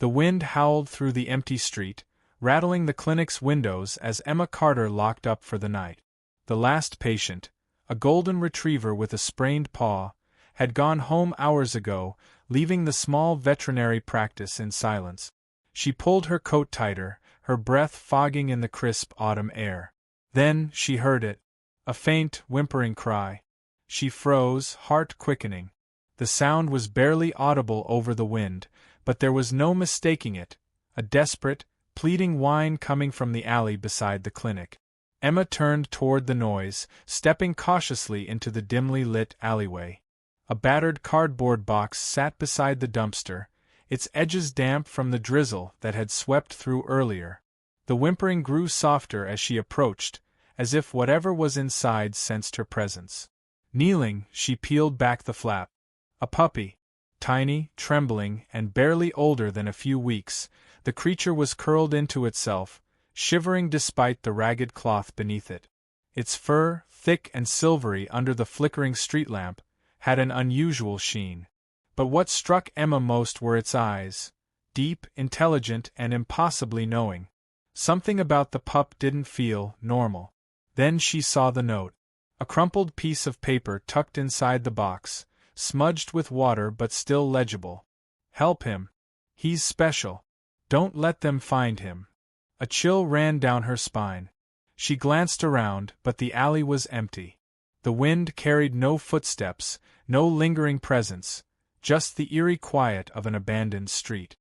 The wind howled through the empty street, rattling the clinic's windows as Emma Carter locked up for the night. The last patient, a golden retriever with a sprained paw, had gone home hours ago, leaving the small veterinary practice in silence. She pulled her coat tighter, her breath fogging in the crisp autumn air. Then she heard it, a faint, whimpering cry. She froze, heart quickening. The sound was barely audible over the wind, but there was no mistaking it, a desperate, pleading whine coming from the alley beside the clinic. Emma turned toward the noise, stepping cautiously into the dimly lit alleyway. A battered cardboard box sat beside the dumpster, its edges damp from the drizzle that had swept through earlier. The whimpering grew softer as she approached, as if whatever was inside sensed her presence. Kneeling, she peeled back the flap. A puppy. Tiny, trembling, and barely older than a few weeks, the creature was curled into itself, shivering despite the ragged cloth beneath it. Its fur, thick and silvery under the flickering street lamp, had an unusual sheen. But what struck Emma most were its eyes, deep, intelligent, and impossibly knowing. Something about the pup didn't feel normal. Then she saw the note. A crumpled piece of paper tucked inside the box, smudged with water but still legible. Help him. He's special. Don't let them find him. A chill ran down her spine. She glanced around, but the alley was empty. The wind carried no footsteps, no lingering presence, just the eerie quiet of an abandoned street.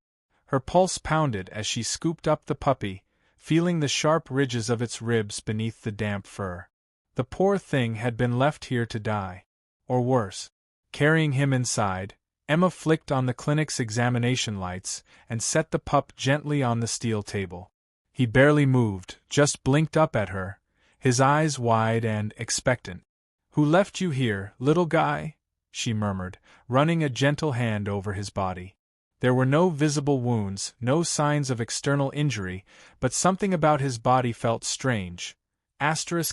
Her pulse pounded as she scooped up the puppy, feeling the sharp ridges of its ribs beneath the damp fur. The poor thing had been left here to die. Or worse. Carrying him inside, Emma flicked on the clinic's examination lights and set the pup gently on the steel table. He barely moved, just blinked up at her, his eyes wide and expectant. "Who left you here, little guy?" she murmured, running a gentle hand over his body. There were no visible wounds, no signs of external injury, but something about his body felt strange. Denser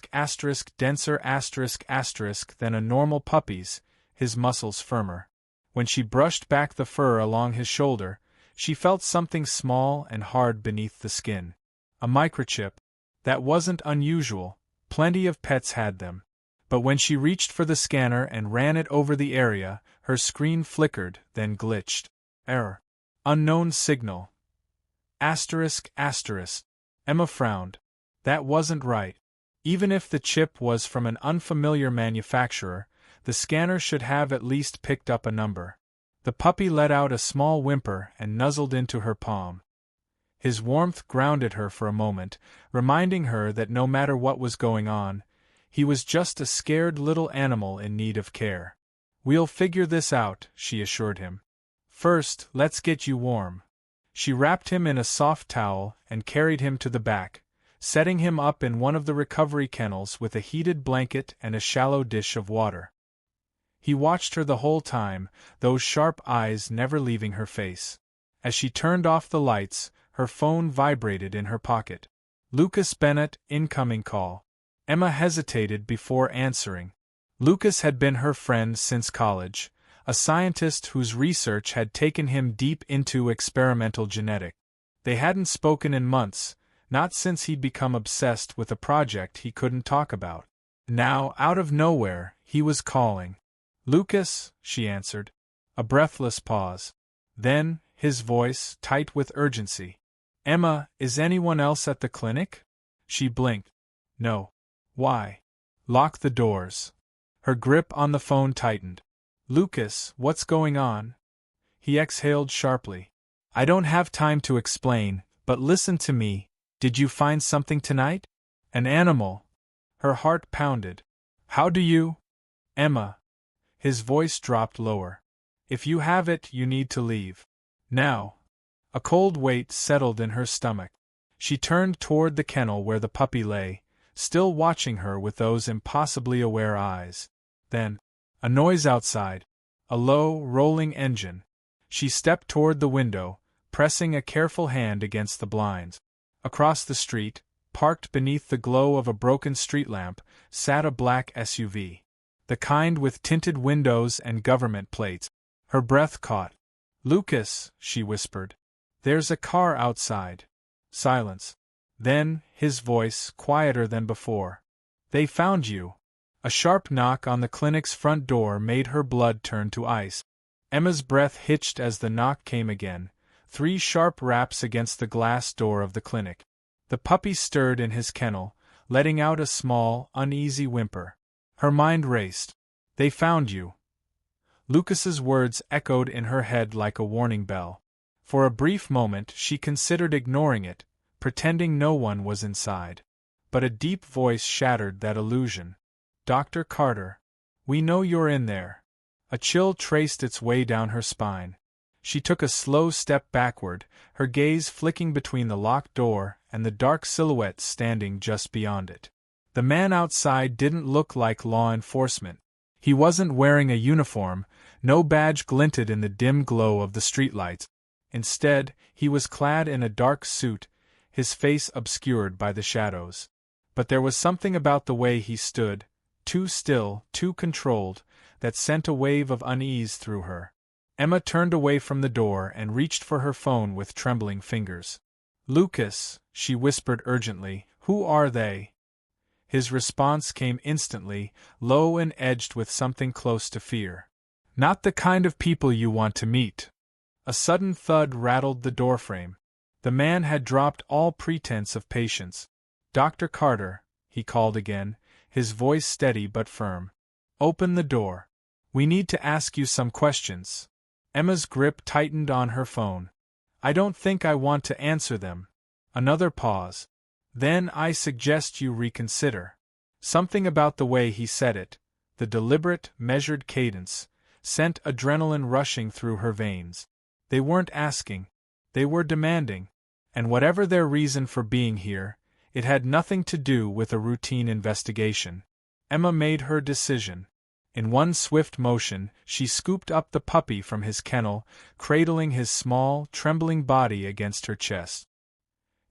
than a normal puppy's, his muscles firmer. When she brushed back the fur along his shoulder, she felt something small and hard beneath the skin. A microchip. That wasn't unusual, plenty of pets had them. But when she reached for the scanner and ran it over the area, her screen flickered, then glitched. Error. Unknown signal. Emma frowned. That wasn't right. Even if the chip was from an unfamiliar manufacturer, the scanner should have at least picked up a number. The puppy let out a small whimper and nuzzled into her palm. His warmth grounded her for a moment, reminding her that no matter what was going on, he was just a scared little animal in need of care. "We'll figure this out," she assured him. "First, let's get you warm." She wrapped him in a soft towel and carried him to the back, setting him up in one of the recovery kennels with a heated blanket and a shallow dish of water. He watched her the whole time, those sharp eyes never leaving her face. As she turned off the lights, her phone vibrated in her pocket. Lucas Bennett, incoming call. Emma hesitated before answering. Lucas had been her friend since college, a scientist whose research had taken him deep into experimental genetics. They hadn't spoken in months, not since he'd become obsessed with a project he couldn't talk about. Now, out of nowhere, he was calling. "Lucas," she answered. A breathless pause. Then, his voice, tight with urgency. "Emma, is anyone else at the clinic?" She blinked. "No." "Why?" "Lock the doors." Her grip on the phone tightened. "Lucas, what's going on?" He exhaled sharply. "I don't have time to explain, but listen to me. Did you find something tonight? An animal?" Her heart pounded. "How do you—" "Emma." His voice dropped lower. "If you have it, you need to leave. Now." A cold weight settled in her stomach. She turned toward the kennel where the puppy lay, still watching her with those impossibly aware eyes. Then, a noise outside. A low, rolling engine. She stepped toward the window, pressing a careful hand against the blinds. Across the street, parked beneath the glow of a broken street lamp, sat a black SUV. The kind with tinted windows and government plates. Her breath caught. "Lucas," she whispered. There's a car outside. Silence. Then, his voice, quieter than before. They found you. A sharp knock on the clinic's front door made her blood turn to ice. Emma's breath hitched as the knock came again, 3 sharp raps against the glass door of the clinic. The puppy stirred in his kennel, letting out a small, uneasy whimper. Her mind raced. They found you. Lucas's words echoed in her head like a warning bell. For a brief moment she considered ignoring it, pretending no one was inside. But a deep voice shattered that illusion. Dr. Carter. We know you're in there. A chill traced its way down her spine. She took a slow step backward, her gaze flicking between the locked door and the dark silhouette standing just beyond it. The man outside didn't look like law enforcement. He wasn't wearing a uniform, no badge glinted in the dim glow of the streetlights. Instead, he was clad in a dark suit, his face obscured by the shadows. But there was something about the way he stood, too still, too controlled, that sent a wave of unease through her. Emma turned away from the door and reached for her phone with trembling fingers. Lucas, she whispered urgently, who are they? His response came instantly, low and edged with something close to fear. Not the kind of people you want to meet. A sudden thud rattled the doorframe. The man had dropped all pretense of patience. Dr. Carter, he called again, his voice steady but firm. Open the door. We need to ask you some questions. Emma's grip tightened on her phone. I don't think I want to answer them. Another pause. Then I suggest you reconsider. Something about the way he said it, the deliberate, measured cadence, sent adrenaline rushing through her veins. They weren't asking. They were demanding. And whatever their reason for being here, it had nothing to do with a routine investigation. Emma made her decision. In one swift motion, she scooped up the puppy from his kennel, cradling his small, trembling body against her chest.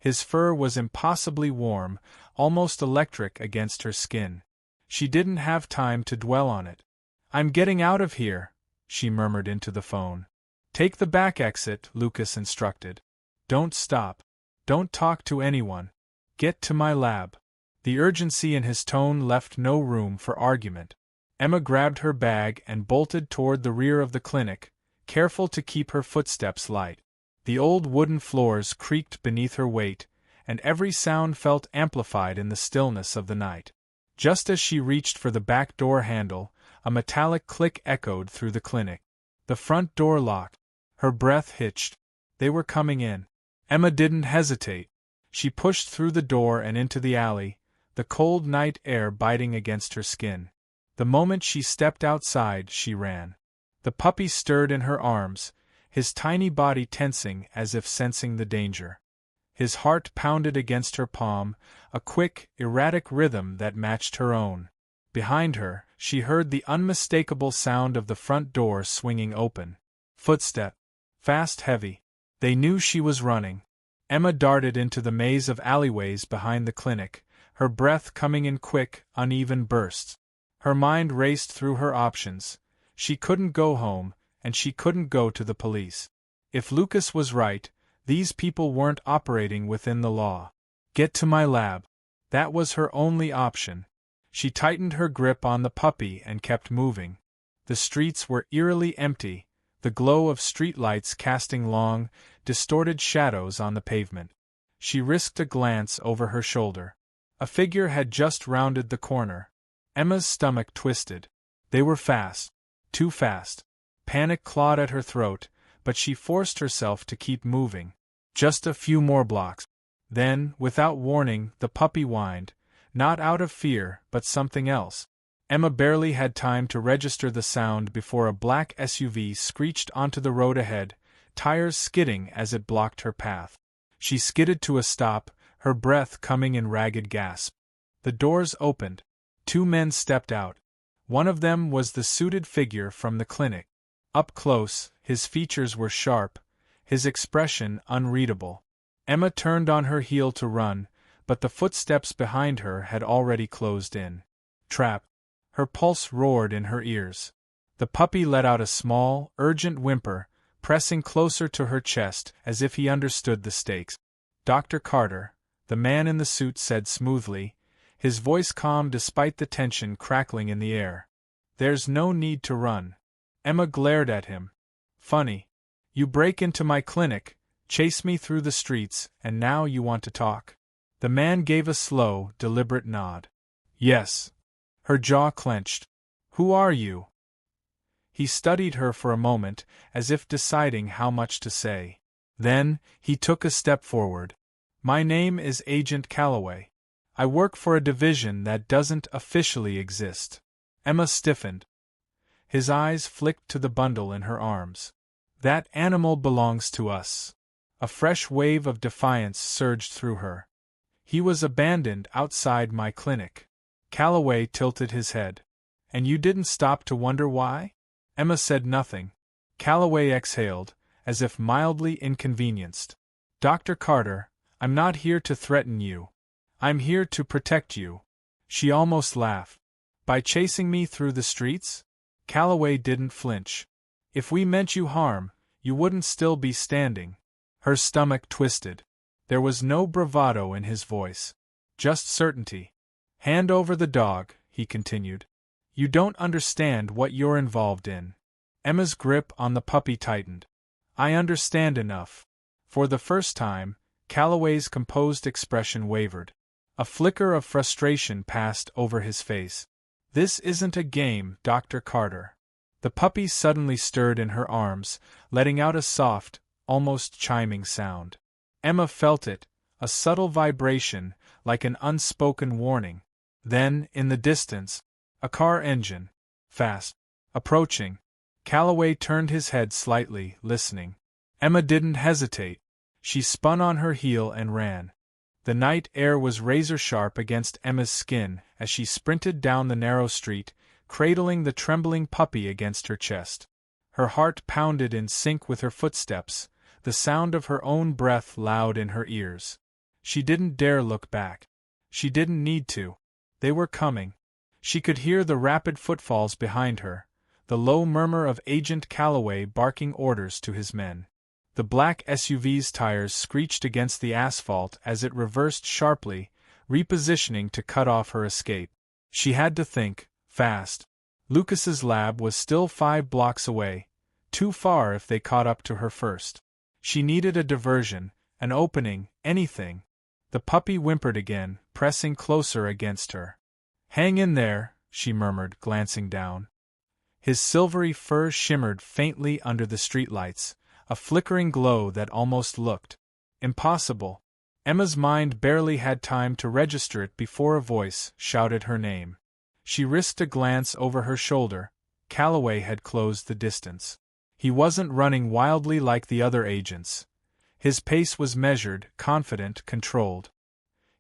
His fur was impossibly warm, almost electric against her skin. She didn't have time to dwell on it. I'm getting out of here, she murmured into the phone. Take the back exit, Lucas instructed. Don't stop. Don't talk to anyone. Get to my lab. The urgency in his tone left no room for argument. Emma grabbed her bag and bolted toward the rear of the clinic, careful to keep her footsteps light. The old wooden floors creaked beneath her weight, and every sound felt amplified in the stillness of the night. Just as she reached for the back door handle, a metallic click echoed through the clinic. The front door locked. Her breath hitched. They were coming in. Emma didn't hesitate. She pushed through the door and into the alley, the cold night air biting against her skin. The moment she stepped outside, she ran. The puppy stirred in her arms, his tiny body tensing as if sensing the danger. His heart pounded against her palm, a quick, erratic rhythm that matched her own. Behind her, she heard the unmistakable sound of the front door swinging open. Footstep. Fast, heavy. They knew she was running. Emma darted into the maze of alleyways behind the clinic, her breath coming in quick, uneven bursts. Her mind raced through her options. She couldn't go home, and she couldn't go to the police. If Lucas was right, these people weren't operating within the law. Get to my lab. That was her only option. She tightened her grip on the puppy and kept moving. The streets were eerily empty, the glow of streetlights casting long, distorted shadows on the pavement. She risked a glance over her shoulder. A figure had just rounded the corner. Emma's stomach twisted. They were fast. Too fast. Panic clawed at her throat, but she forced herself to keep moving. Just a few more blocks. Then, without warning, the puppy whined, not out of fear, but something else. Emma barely had time to register the sound before a black SUV screeched onto the road ahead, tires skidding as it blocked her path. She skidded to a stop, her breath coming in ragged gasps. The doors opened. 2 men stepped out. One of them was the suited figure from the clinic. Up close, his features were sharp, his expression unreadable. Emma turned on her heel to run, but the footsteps behind her had already closed in. Trap. Her pulse roared in her ears. The puppy let out a small, urgent whimper, pressing closer to her chest as if he understood the stakes. "Dr. Carter," the man in the suit said smoothly, his voice calm despite the tension crackling in the air. "There's no need to run." Emma glared at him. "Funny. You break into my clinic, chase me through the streets, and now you want to talk?" The man gave a slow, deliberate nod. "Yes." Her jaw clenched. "Who are you?" He studied her for a moment, as if deciding how much to say. Then, he took a step forward. "My name is Agent Calloway. I work for a division that doesn't officially exist." Emma stiffened. His eyes flicked to the bundle in her arms. "That animal belongs to us." A fresh wave of defiance surged through her. "He was abandoned outside my clinic." Calloway tilted his head. "And you didn't stop to wonder why?" Emma said nothing. Calloway exhaled, as if mildly inconvenienced. "Dr. Carter, I'm not here to threaten you. I'm here to protect you." She almost laughed. "By chasing me through the streets?" Calloway didn't flinch. "If we meant you harm, you wouldn't still be standing." Her stomach twisted. There was no bravado in his voice. Just certainty. "Hand over the dog," he continued. "You don't understand what you're involved in." Emma's grip on the puppy tightened. "I understand enough." For the first time, Calloway's composed expression wavered. A flicker of frustration passed over his face. "This isn't a game, Dr. Carter." The puppy suddenly stirred in her arms, letting out a soft, almost chiming sound. Emma felt it, a subtle vibration, like an unspoken warning. Then, in the distance, a car engine. Fast. Approaching. Calloway turned his head slightly, listening. Emma didn't hesitate. She spun on her heel and ran. The night air was razor-sharp against Emma's skin as she sprinted down the narrow street, cradling the trembling puppy against her chest. Her heart pounded in sync with her footsteps, the sound of her own breath loud in her ears. She didn't dare look back. She didn't need to. They were coming. She could hear the rapid footfalls behind her, the low murmur of Agent Calloway barking orders to his men. The black SUV's tires screeched against the asphalt as it reversed sharply, repositioning to cut off her escape. She had to think, fast. Lucas's lab was still 5 blocks away, too far if they caught up to her first. She needed a diversion, an opening, anything. The puppy whimpered again, pressing closer against her. "Hang in there," she murmured, glancing down. His silvery fur shimmered faintly under the streetlights, a flickering glow that almost looked impossible. Emma's mind barely had time to register it before a voice shouted her name. She risked a glance over her shoulder. Calloway had closed the distance. He wasn't running wildly like the other agents. His pace was measured, confident, controlled.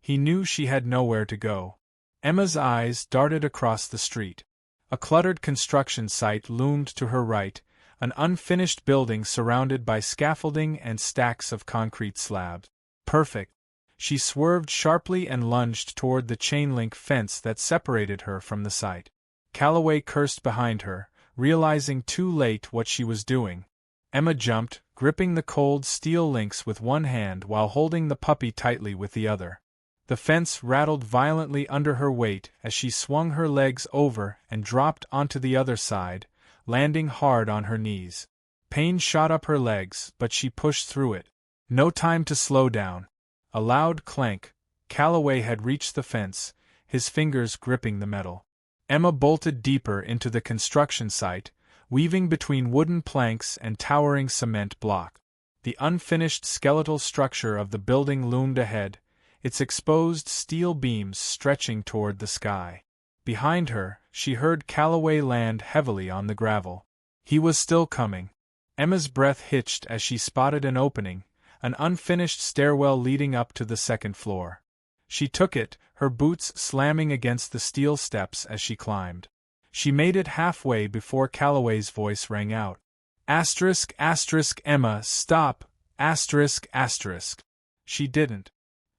He knew she had nowhere to go. Emma's eyes darted across the street. A cluttered construction site loomed to her right, an unfinished building surrounded by scaffolding and stacks of concrete slabs. Perfect. She swerved sharply and lunged toward the chain-link fence that separated her from the site. Calloway cursed behind her, realizing too late what she was doing. Emma jumped, gripping the cold steel links with one hand while holding the puppy tightly with the other. The fence rattled violently under her weight as she swung her legs over and dropped onto the other side, landing hard on her knees. Pain shot up her legs, but she pushed through it. No time to slow down. A loud clank. Calloway had reached the fence, his fingers gripping the metal. Emma bolted deeper into the construction site, weaving between wooden planks and towering cement block. The unfinished skeletal structure of the building loomed ahead, its exposed steel beams stretching toward the sky. Behind her, she heard Calloway land heavily on the gravel. He was still coming. Emma's breath hitched as she spotted an opening, an unfinished stairwell leading up to the second floor. She took it, her boots slamming against the steel steps as she climbed. She made it halfway before Calloway's voice rang out. Asterisk, asterisk, Emma, stop, asterisk, asterisk. She didn't.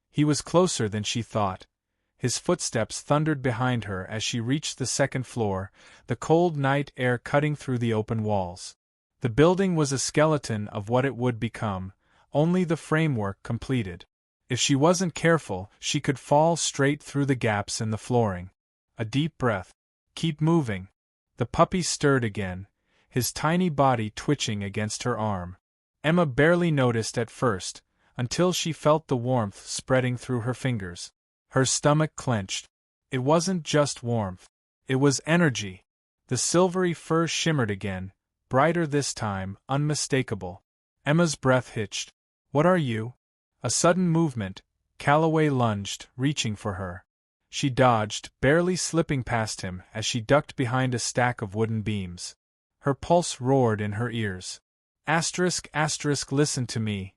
He was closer than she thought. His footsteps thundered behind her as she reached the second floor, the cold night air cutting through the open walls. The building was a skeleton of what it would become, only the framework completed. If she wasn't careful, she could fall straight through the gaps in the flooring. A deep breath. Keep moving. The puppy stirred again, his tiny body twitching against her arm. Emma barely noticed at first, until she felt the warmth spreading through her fingers. Her stomach clenched. It wasn't just warmth. It was energy. The silvery fur shimmered again, brighter this time, unmistakable. Emma's breath hitched. What are you? A sudden movement. Calloway lunged, reaching for her. She dodged, barely slipping past him as she ducked behind a stack of wooden beams. Her pulse roared in her ears. Listen to me.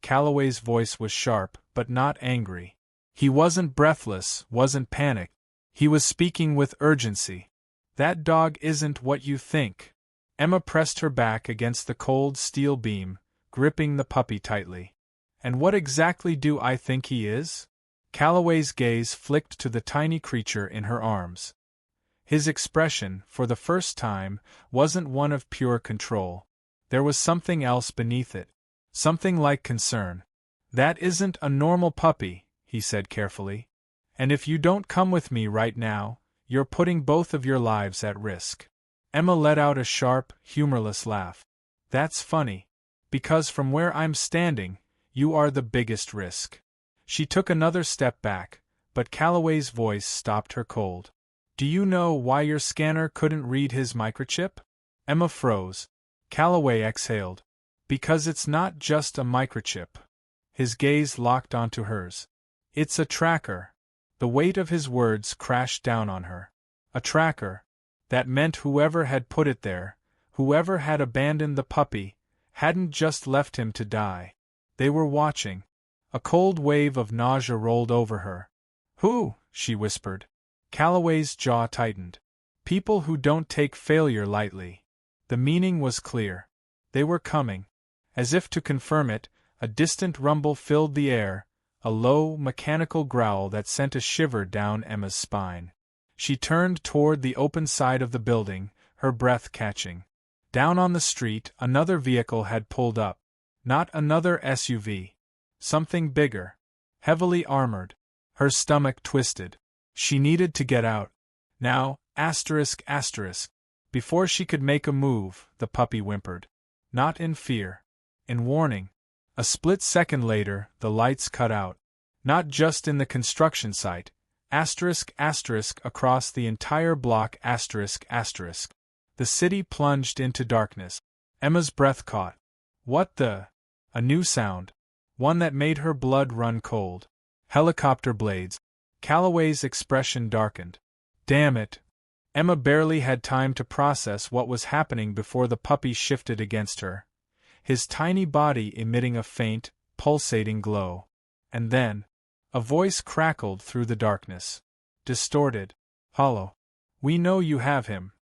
Calloway's voice was sharp, but not angry. He wasn't breathless, wasn't panicked. He was speaking with urgency. That dog isn't what you think. Emma pressed her back against the cold steel beam, gripping the puppy tightly. And what exactly do I think he is? Calloway's gaze flicked to the tiny creature in her arms. His expression, for the first time, wasn't one of pure control. There was something else beneath it. Something like concern. That isn't a normal puppy, he said carefully. And if you don't come with me right now, you're putting both of your lives at risk. Emma let out a sharp, humorless laugh. That's funny. Because from where I'm standing, you are the biggest risk. She took another step back, but Calloway's voice stopped her cold. Do you know why your scanner couldn't read his microchip? Emma froze. Calloway exhaled. Because it's not just a microchip. His gaze locked onto hers. It's a tracker. The weight of his words crashed down on her. A tracker. That meant whoever had put it there, whoever had abandoned the puppy, hadn't just left him to die. They were watching. A cold wave of nausea rolled over her. Who? She whispered. Calloway's jaw tightened. People who don't take failure lightly. The meaning was clear. They were coming. As if to confirm it, a distant rumble filled the air, a low, mechanical growl that sent a shiver down Emma's spine. She turned toward the open side of the building, her breath catching. Down on the street, another vehicle had pulled up. Not another SUV. Something bigger. Heavily armored. Her stomach twisted. She needed to get out. Now, Before she could make a move, the puppy whimpered. Not in fear. In warning. A split second later, the lights cut out. Not just in the construction site. Across the entire block. The city plunged into darkness. Emma's breath caught. What the? A new sound. One that made her blood run cold. Helicopter blades. Calloway's expression darkened. Damn it. Emma barely had time to process what was happening before the puppy shifted against her, his tiny body emitting a faint, pulsating glow. And then, a voice crackled through the darkness. Distorted. Hollow. We know you have him.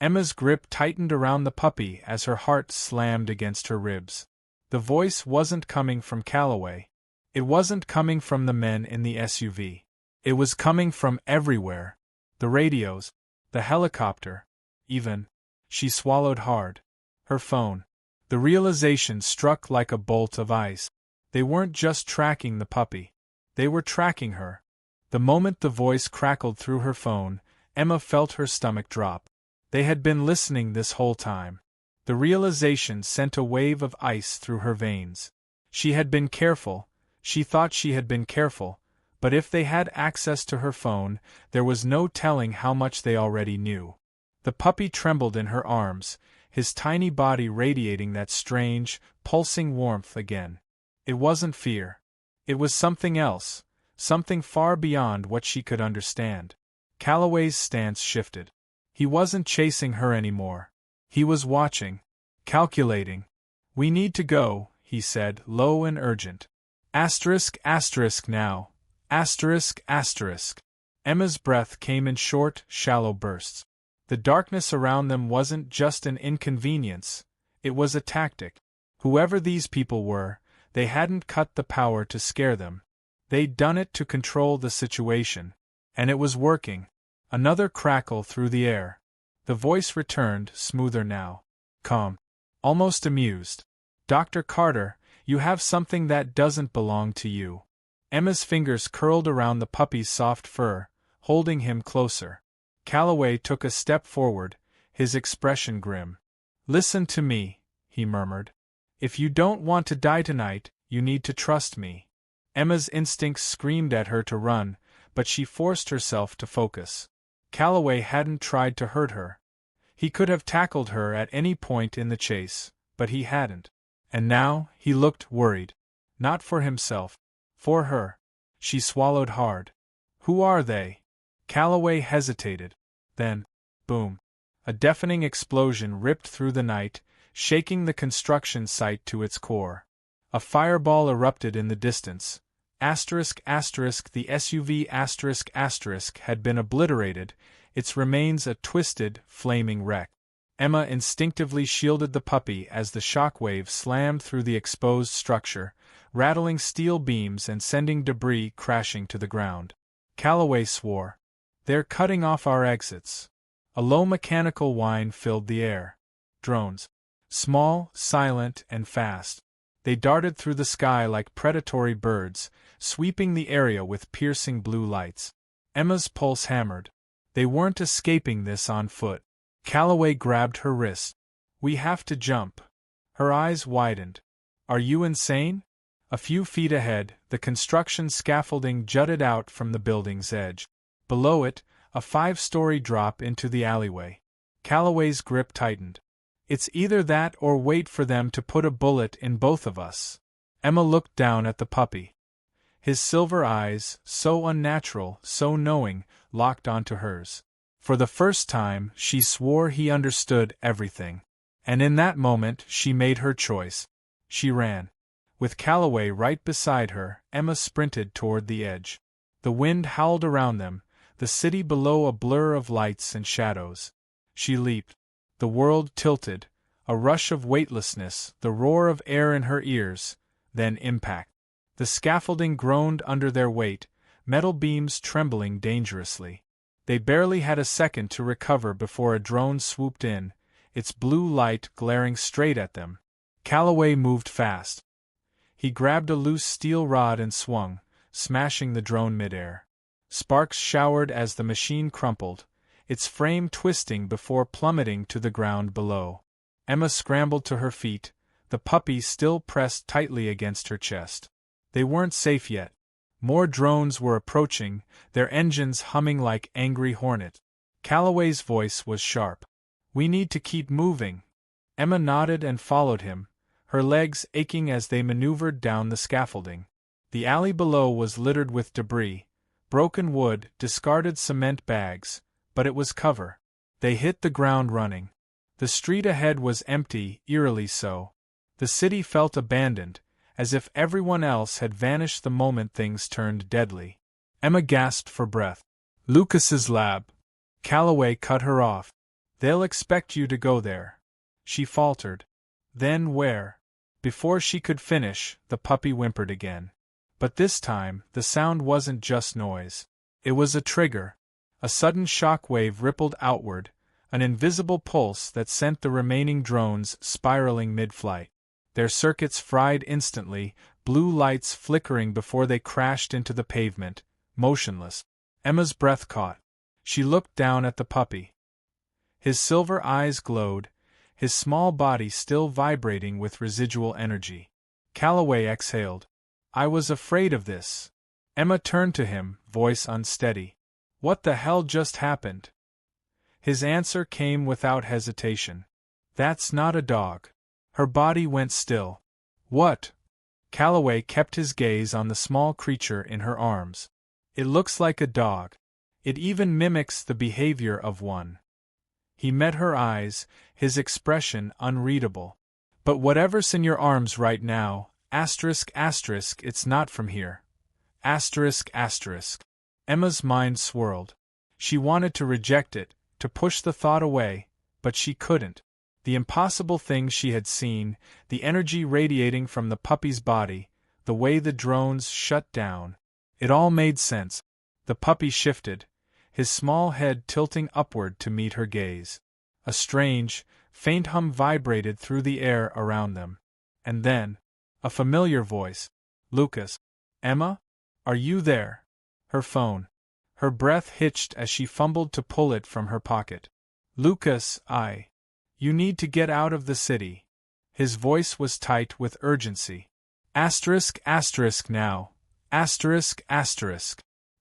Emma's grip tightened around the puppy as her heart slammed against her ribs. The voice wasn't coming from Calloway. It wasn't coming from the men in the SUV. It was coming from everywhere. The radios. The helicopter. Even. She swallowed hard. Her phone. The realization struck like a bolt of ice. They weren't just tracking the puppy. They were tracking her. The moment the voice crackled through her phone, Emma felt her stomach drop. They had been listening this whole time. The realization sent a wave of ice through her veins. She had been careful. She thought she had been careful. But if they had access to her phone, there was no telling how much they already knew. The puppy trembled in her arms, his tiny body radiating that strange, pulsing warmth again. It wasn't fear. It was something else, something far beyond what she could understand. Calloway's stance shifted. He wasn't chasing her anymore. He was watching. Calculating. We need to go, he said, low and urgent. Now. Emma's breath came in short, shallow bursts. The darkness around them wasn't just an inconvenience, it was a tactic. Whoever these people were, they hadn't cut the power to scare them. They'd done it to control the situation. And it was working. Another crackle through the air. The voice returned, smoother now. Calm. Almost amused. Dr. Carter, you have something that doesn't belong to you. Emma's fingers curled around the puppy's soft fur, holding him closer. Calloway took a step forward, his expression grim. Listen to me, he murmured. If you don't want to die tonight, you need to trust me. Emma's instincts screamed at her to run, but she forced herself to focus. Calloway hadn't tried to hurt her. He could have tackled her at any point in the chase, but he hadn't. And now, he looked worried. Not for himself. For her. She swallowed hard. Who are they? Calloway hesitated. Then, boom. A deafening explosion ripped through the night, shaking the construction site to its core. A fireball erupted in the distance. The SUV had been obliterated, its remains a twisted, flaming wreck. Emma instinctively shielded the puppy as the shockwave slammed through the exposed structure, rattling steel beams and sending debris crashing to the ground. Calloway swore. They're cutting off our exits. A low mechanical whine filled the air. Drones. Small, silent, and fast. They darted through the sky like predatory birds, sweeping the area with piercing blue lights. Emma's pulse hammered. They weren't escaping this on foot. Calloway grabbed her wrist. We have to jump. Her eyes widened. Are you insane? A few feet ahead, the construction scaffolding jutted out from the building's edge. Below it, a 5-story drop into the alleyway. Calloway's grip tightened. It's either that or wait for them to put a bullet in both of us. Emma looked down at the puppy. His silver eyes, so unnatural, so knowing, locked onto hers. For the first time, she swore he understood everything. And in that moment, she made her choice. She ran. With Calloway right beside her, Emma sprinted toward the edge. The wind howled around them, the city below a blur of lights and shadows. She leaped. The world tilted, a rush of weightlessness, the roar of air in her ears, then impact. The scaffolding groaned under their weight, metal beams trembling dangerously. They barely had a second to recover before a drone swooped in, its blue light glaring straight at them. Calloway moved fast. He grabbed a loose steel rod and swung, smashing the drone midair. Sparks showered as the machine crumpled, its frame twisting before plummeting to the ground below. Emma scrambled to her feet, the puppy still pressed tightly against her chest. They weren't safe yet. More drones were approaching, their engines humming like angry hornets. Calloway's voice was sharp. We need to keep moving. Emma nodded and followed him, her legs aching as they maneuvered down the scaffolding. The alley below was littered with debris, broken wood, discarded cement bags, but it was cover. They hit the ground running. The street ahead was empty, eerily so. The city felt abandoned, as if everyone else had vanished the moment things turned deadly. Emma gasped for breath. Lucas's lab. Calloway cut her off. They'll expect you to go there. She faltered. Then where? Before she could finish, the puppy whimpered again. But this time, the sound wasn't just noise. It was a trigger. A sudden shock wave rippled outward, an invisible pulse that sent the remaining drones spiraling mid-flight. Their circuits fried instantly, blue lights flickering before they crashed into the pavement, motionless. Emma's breath caught. She looked down at the puppy. His silver eyes glowed, his small body still vibrating with residual energy. Calloway exhaled. I was afraid of this. Emma turned to him, voice unsteady. What the hell just happened? His answer came without hesitation. That's not a dog. Her body went still. What? Calloway kept his gaze on the small creature in her arms. It looks like a dog. It even mimics the behavior of one. He met her eyes, his expression unreadable. But whatever's in your arms right now, it's not from here. Emma's mind swirled. She wanted to reject it, to push the thought away, but she couldn't. The impossible things she had seen, the energy radiating from the puppy's body, the way the drones shut down. It all made sense. The puppy shifted, his small head tilting upward to meet her gaze. A strange, faint hum vibrated through the air around them. And then, a familiar voice. Lucas. Emma? Are you there? Her phone. Her breath hitched as she fumbled to pull it from her pocket. Lucas, You need to get out of the city. His voice was tight with urgency. Now.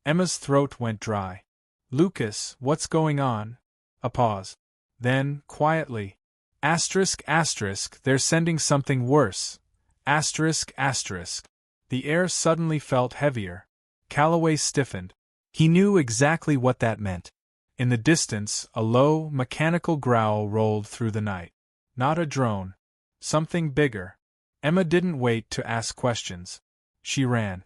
Emma's throat went dry. Lucas, what's going on? A pause. Then, quietly. They're sending something worse. The air suddenly felt heavier. Calloway stiffened. He knew exactly what that meant. In the distance, a low, mechanical growl rolled through the night. Not a drone. Something bigger. Emma didn't wait to ask questions. She ran.